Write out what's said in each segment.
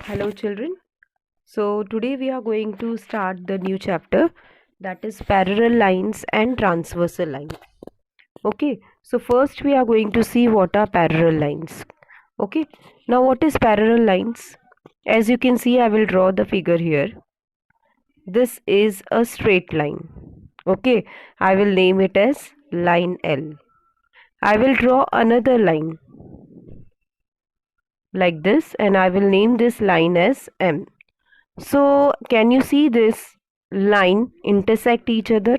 Hello, children. So, today we are going to start the new chapter, that is parallel lines and transversal lines. Okay, so first we are going to see what are parallel lines. Okay, now what is parallel lines? As you can see, I will draw the figure here. This is a straight line. Okay, I will name it as line L. I will draw another line like this, and I will name this line as M. So, can you see this line intersect each other?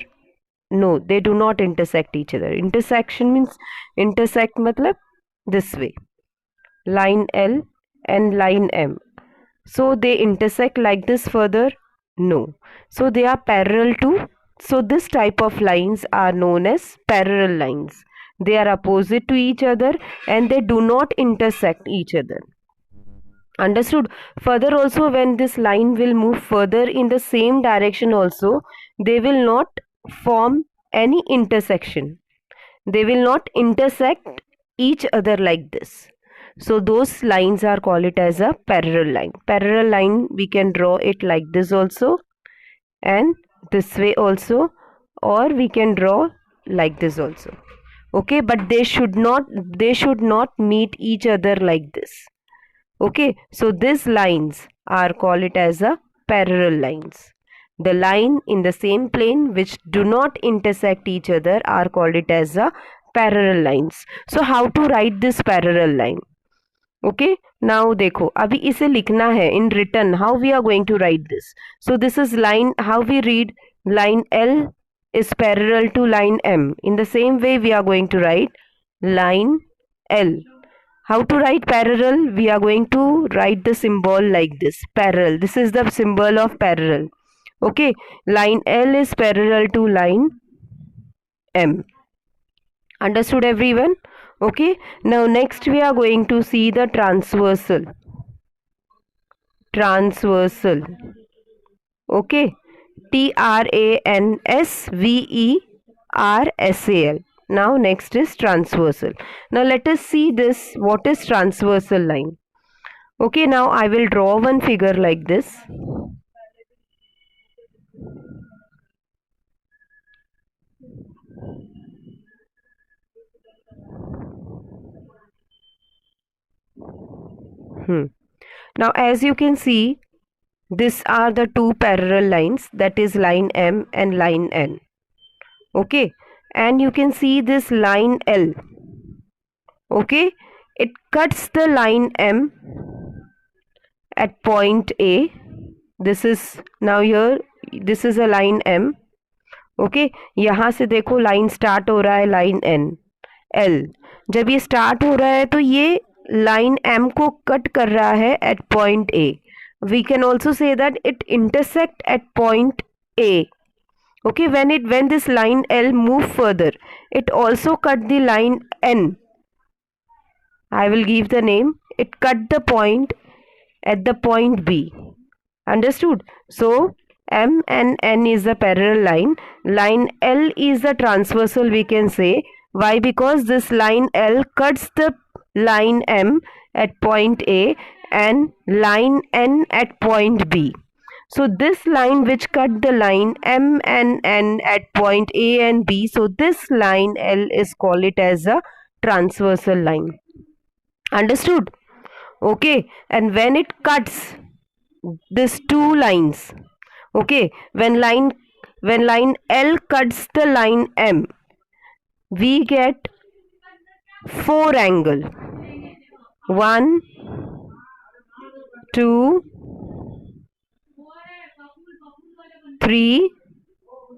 No, they do not intersect each other. Intersection means intersect matlab this way. Line L and line M. So, they intersect like this further? No. So, they are parallel to. So, this type of lines are known as parallel lines. They are opposite to each other and they do not intersect each other. Understood? Further also, when this line will move further in the same direction also, they will not form any intersection. They will not intersect each other like this. So those lines are called it as a parallel line. Parallel line, we can draw it like this also and this way also, or we can draw like this also. Okay, but they should not meet each other like this. Okay, so these lines are called it as a parallel lines. The line in the same plane which do not intersect each other are called it as a parallel lines. So how to write this parallel line? Okay, now देखो अभी इसे लिखना है in written. How we are going to write this? So this is line. How we read line L is parallel to line M. In the same way we are going to write line L. How to write parallel? We are going to write the symbol like this. Parallel. This is the symbol of parallel. Okay. Line L is parallel to line M. Understood everyone? Okay. Now next we are going to see the transversal. Transversal. Okay. Transversal. Now next is transversal. Now let us see this. What is transversal line? Okay, now I will draw one figure like this. Now as you can see, these are the two parallel lines, that is line M and line N. Okay, and you can see this line L. Okay, it cuts the line M at point A. This is now here, this is a line M. Okay, यहाँ से देखो line start हो रहा है line N L. जब ये start हो रहा है तो ये लाइन M को कट कर रहा है at point A. We can also say that it intersect at point A. Okay, when this line L move further, it also cut the line N. I will give the name. It cut the point at the point B. Understood? So M and N is a parallel line. Line L is a transversal, we can say. Why? Because this line L cuts the line M at point A and line N at point B. So this line which cut the line M and N at point A and B, so this line L is called it as a transversal line. Understood? Okay, and when it cuts these two lines, okay, when line L cuts the line M, we get four angle. 1, 2, 3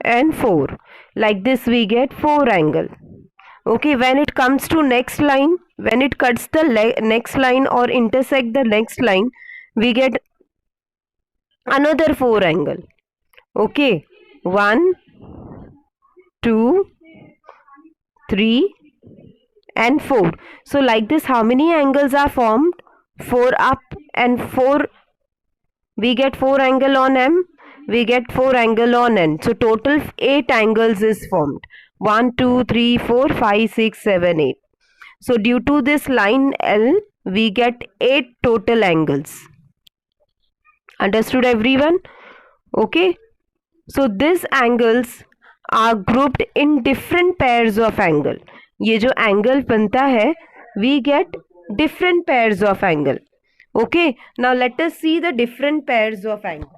and 4. Like this we get 4 angle. Okay, when it comes to next line, when it cuts the next line or intersect the next line, we get another 4 angle. Okay, 1, 2, 3 and 4. So like this, how many angles are formed? 4 up and 4. We get 4 angle on M. We get 4 angle on N. So total 8 angles is formed. 1, 2, 3, 4, 5, 6, 7, 8. So due to this line L, we get 8 total angles. Understood everyone? Okay, so these angles are grouped in different pairs of angle. ये जो angle बनता है, we get different pairs of angle. Okay, now let us see the different pairs of angle.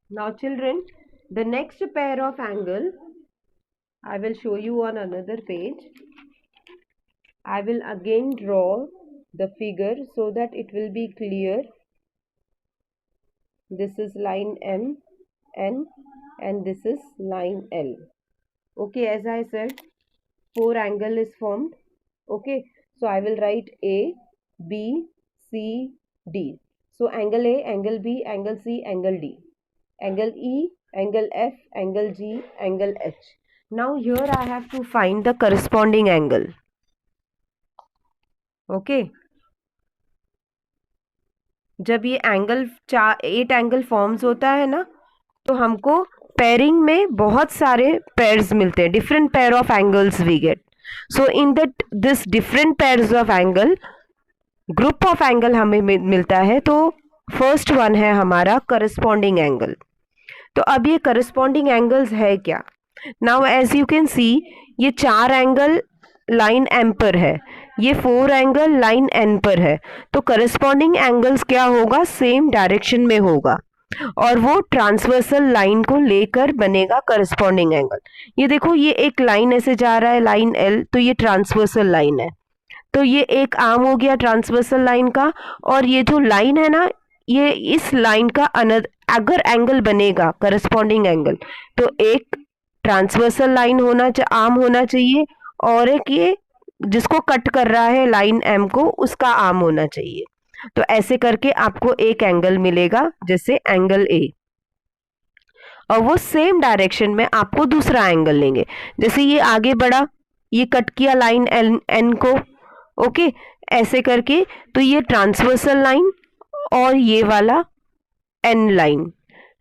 Now children, the next pair of angle I will show you on another page. I will again draw the figure so that it will be clear. This is line M, N, and this is line L. Okay, as I said, 4 angle is formed. Okay, so I will write A, B, C, D. So angle A, angle B, angle C, angle D, angle E, angle F, angle G, angle H. Now here I have to find the corresponding angle. Okay, जब ये angle 8 angle forms होता है ना, तो हमको pairing में बहुत सारे पेयर्स मिलते हैं. Different pair of angles we get. So in that this different pairs of angle, group of angle हमें मिलता है. तो फर्स्ट वन है हमारा करस्पॉन्डिंग एंगल. तो अब ये करस्पॉन्डिंग एंगल्स है क्या? Now as you can see, ये 4 एंगल लाइन एम पर है, ये 4 एंगल लाइन एन पर है. तो करस्पॉन्डिंग एंगल्स क्या होगा? सेम डायरेक्शन में होगा और वो ट्रांसवर्सल लाइन को लेकर बनेगा करस्पॉन्डिंग एंगल. ये देखो, ये एक लाइन ऐसे जा रहा है, लाइन एल, तो ये ट्रांसवर्सल लाइन है. तो ये एक आर्म हो गया ट्रांसवर्सल लाइन का. और ये जो लाइन है ना, ये इस लाइन का अगर एंगल बनेगा करस्पॉन्डिंग एंगल, तो एक ट्रांसवर्सल लाइन आर्म होना चाहिए और एक ये जिसको कट कर रहा है लाइन एम को, उसका आर्म होना चाहिए. तो ऐसे करके आपको एक एंगल मिलेगा, जैसे एंगल ए. और वो सेम डायरेक्शन में आपको दूसरा एंगल लेंगे. जैसे ये आगे बढ़ा, ये कट किया लाइन एन को. ओके, ऐसे करके तो ये ट्रांसवर्सल लाइन और ये वाला एन लाइन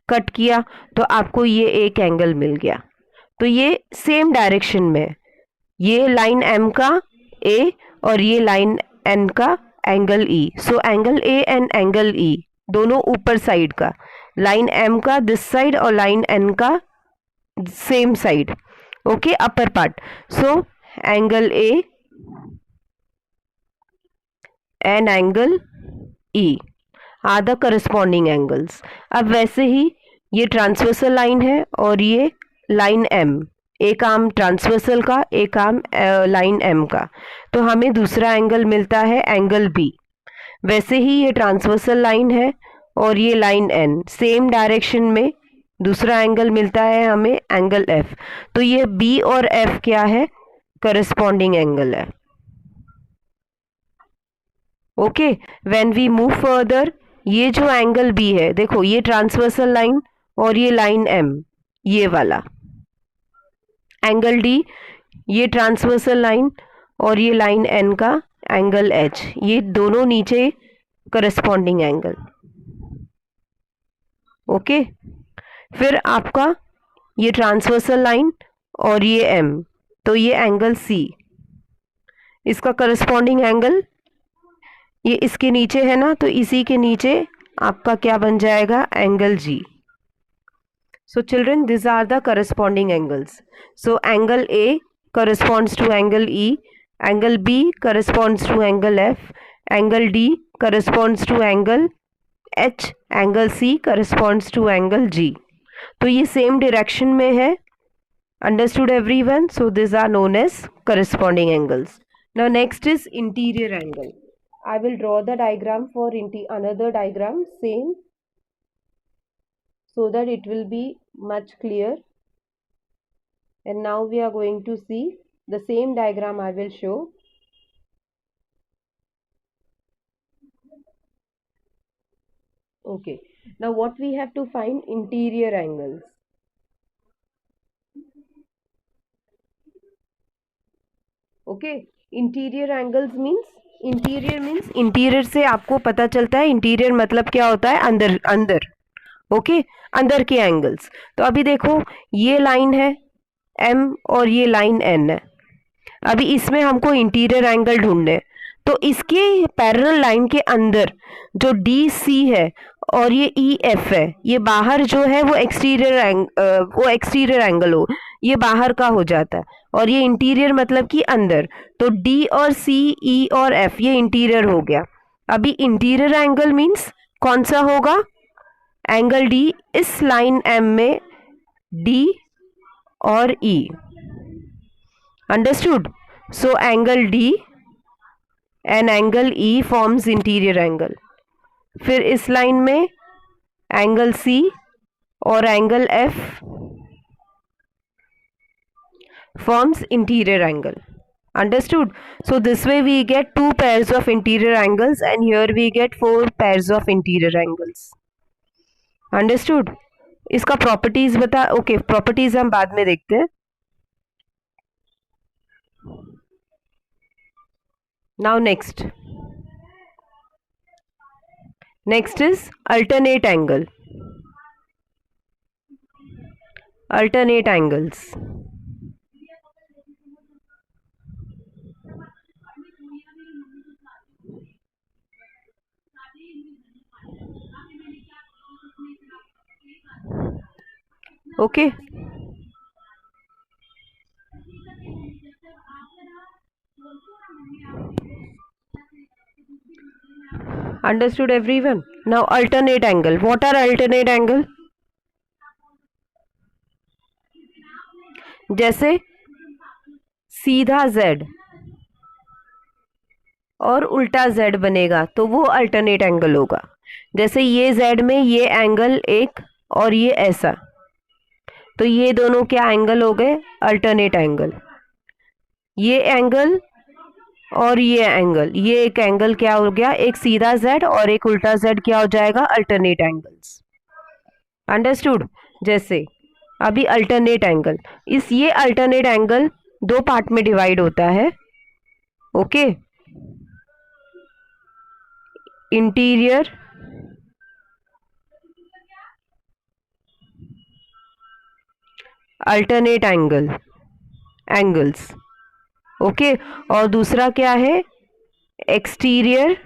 कट किया, तो आपको ये एक एंगल मिल गया. तो ये सेम डायरेक्शन में, ये लाइन एम का ए और ये लाइन एन का angle E. So angle A and angle ई दोनों ऊपर साइड का, लाइन एम का दिस साइड और लाइन एन का same side. Okay, upper part. So angle A and angle E R the corresponding angles. अब वैसे ही ये ट्रांसवर्सल लाइन है और ये लाइन एम, एक आर्म ट्रांसवर्सल का, एक आर्म लाइन एम का. तो हमें दूसरा एंगल मिलता है एंगल बी. वैसे ही ये ट्रांसवर्सल लाइन है और ये लाइन एन, सेम डायरेक्शन में दूसरा एंगल मिलता है हमें एंगल एफ. तो ये बी और एफ क्या है? करस्पॉन्डिंग एंगल है. Okay, when we move further, ये जो एंगल बी है, देखो ये ट्रांसवर्सल लाइन और ये लाइन एम, ये वाला एंगल डी, ये ट्रांसवर्सल लाइन और ये लाइन एन का एंगल एच, ये दोनों नीचे करस्पॉन्डिंग एंगल. ओके, फिर आपका ये ट्रांसवर्सल लाइन और ये एम, तो ये एंगल सी, इसका करस्पॉन्डिंग एंगल ये इसके नीचे है ना, तो इसी के नीचे आपका क्या बन जाएगा? Angle G. So children, these are the corresponding angles. So angle A corresponds to angle E, angle B corresponds to angle F, angle D corresponds to angle H, angle C corresponds to angle G. तो ये same direction में है. Understood everyone? So these are known as corresponding angles. Now next is interior angle. I will draw the diagram for another diagram same, so that it will be much clear. And now we are going to see the same diagram I will show. Okay, now what we have to find? Interior angles. Okay, interior angles means, interior से आपको पता चलता है, interior मतलब क्या होता है? अंदर, अंदर. ओके, अंदर के एंगल्स. तो अभी देखो, ये लाइन है एम और ये लाइन एन है. अभी इसमें हमको इंटीरियर एंगल ढूंढने, तो इसके पैरेलल लाइन के अंदर जो डी सी है और ये ई एफ है, ये बाहर जो है वो एक्सटीरियर एंगल हो, ये बाहर का हो जाता है, और ये इंटीरियर मतलब कि अंदर। तो डी और सी, ई और एफ ये इंटीरियर हो गया। अभी इंटीरियर एंगल मीन्स कौन सा होगा? एंगल डी इस लाइन एम में डी और E. Understood? So angle D and angle E forms interior angle. फिर इस लाइन में एंगल सी और angle F forms interior angle. Understood? So this way we get 2 pairs of interior angles and here we get 4 pairs of interior angles. Understood? इसका properties बता, okay properties हम बाद में देखते हैं. Now next is alternate angle. Alternate angles. Okay. Understood everyone? Now alternate angle. What are alternate angle? जैसे सीधा z और उल्टा z बनेगा तो वो अल्टरनेट एंगल होगा। जैसे ये z में ये एंगल एक और ये ऐसा, तो ये दोनों क्या एंगल हो गए? Alternate angle. ये एंगल और ये एंगल, ये एक एंगल क्या हो गया? एक सीधा z और एक उल्टा z क्या हो जाएगा? Alternate angles. अंडरस्टूड? जैसे अभी अल्टरनेट एंगल, ये अल्टरनेट एंगल 2 पार्ट में डिवाइड होता है। Okay, interior alternate angles. Okay, और दूसरा क्या है? Exterior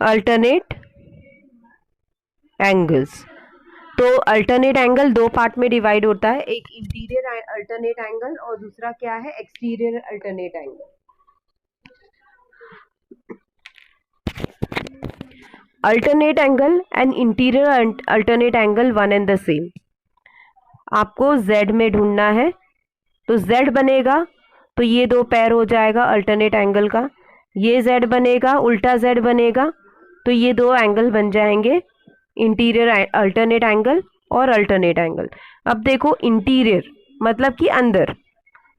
alternate angles. तो अल्टरनेट एंगल 2 पार्ट में डिवाइड होता है, एक इंटीरियर अल्टरनेट एंगल और दूसरा क्या है? Exterior alternate angle. Alternate angle and interior alternate angle one and the same. आपको z में ढूंढना है, तो z बनेगा तो ये 2 पैर हो जाएगा अल्टरनेट एंगल का। ये z बनेगा, उल्टा z बनेगा, तो ये 2 एंगल बन जाएंगे इंटीरियर अल्टरनेट एंगल और अल्टरनेट एंगल। अब देखो इंटीरियर मतलब कि अंदर।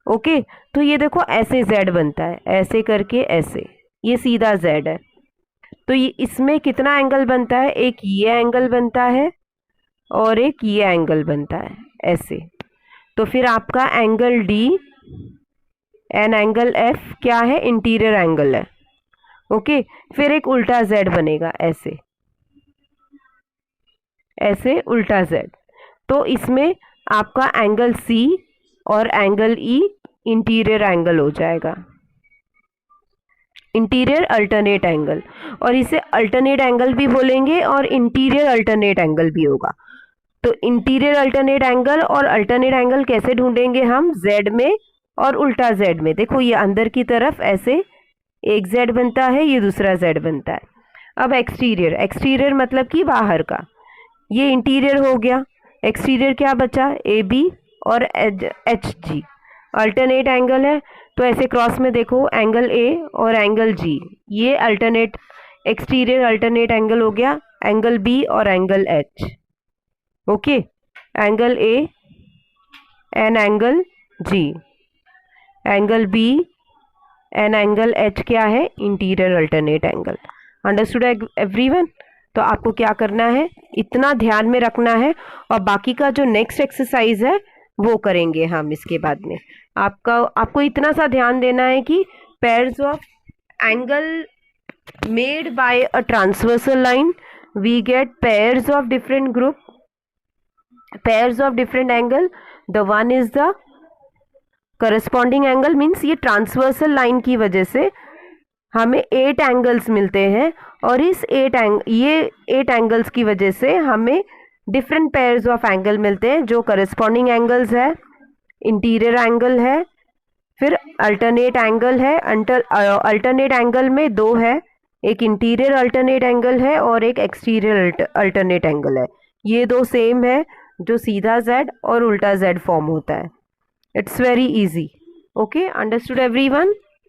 ओके, तो ये देखो ऐसे z बनता है, ऐसे करके ऐसे, ये सीधा z है, तो ये इसमें कितना एंगल बनता है? एक ये एंगल बनता है और एक ये एंगल बनता है ऐसे। तो फिर आपका angle D and angle F क्या है? इंटीरियर एंगल है। ओके, फिर एक उल्टा Z बनेगा ऐसे, ऐसे उल्टा Z। तो इसमें आपका एंगल C और एंगल E इंटीरियर एंगल हो जाएगा, इंटीरियर अल्टरनेट एंगल। और इसे अल्टरनेट एंगल भी बोलेंगे और इंटीरियर अल्टरनेट एंगल भी होगा। तो इंटीरियर अल्टरनेट एंगल और अल्टरनेट एंगल कैसे ढूंढेंगे हम? z में और उल्टा z में। देखो ये अंदर की तरफ ऐसे एक z बनता है, ये दूसरा z बनता है। अब एक्सटीरियर मतलब कि बाहर का, ये इंटीरियर हो गया। एक्सटीरियर क्या बचा? AB और HG अल्टरनेट एंगल है, तो ऐसे क्रॉस में देखो एंगल A और एंगल G, ये अल्टरनेट एक्सटीरियर अल्टरनेट एंगल हो गया, एंगल B और angle H। Okay, angle A and angle G, angle B and angle H क्या है? Interior alternate angle. Understood everyone? तो आपको क्या करना है, इतना ध्यान में रखना है, और बाकी का जो नेक्स्ट एक्सरसाइज है वो करेंगे हम इसके बाद में। आपको इतना सा ध्यान देना है कि pairs of angle made by a transversal line, we get pairs of different group, pairs of different angle. The one is the corresponding angle means ये ट्रांसवर्सल लाइन की वजह से हमें 8 एंगल्स मिलते हैं, और इस 8 एंगल्स की वजह से हमें डिफरेंट पेयर्स ऑफ एंगल मिलते हैं, जो करस्पॉन्डिंग एंगल्स है, इंटीरियर एंगल है, फिर अल्टरनेट एंगल है। अल्टरनेट एंगल में दो है, एक इंटीरियर अल्टरनेट एंगल है और एक एक्सटीरियर अल्टरनेट एंगल है। ये दो सेम है, जो सीधा जेड और उल्टा जेड फॉर्म होता है। It's very easy. Okay, understood everyone?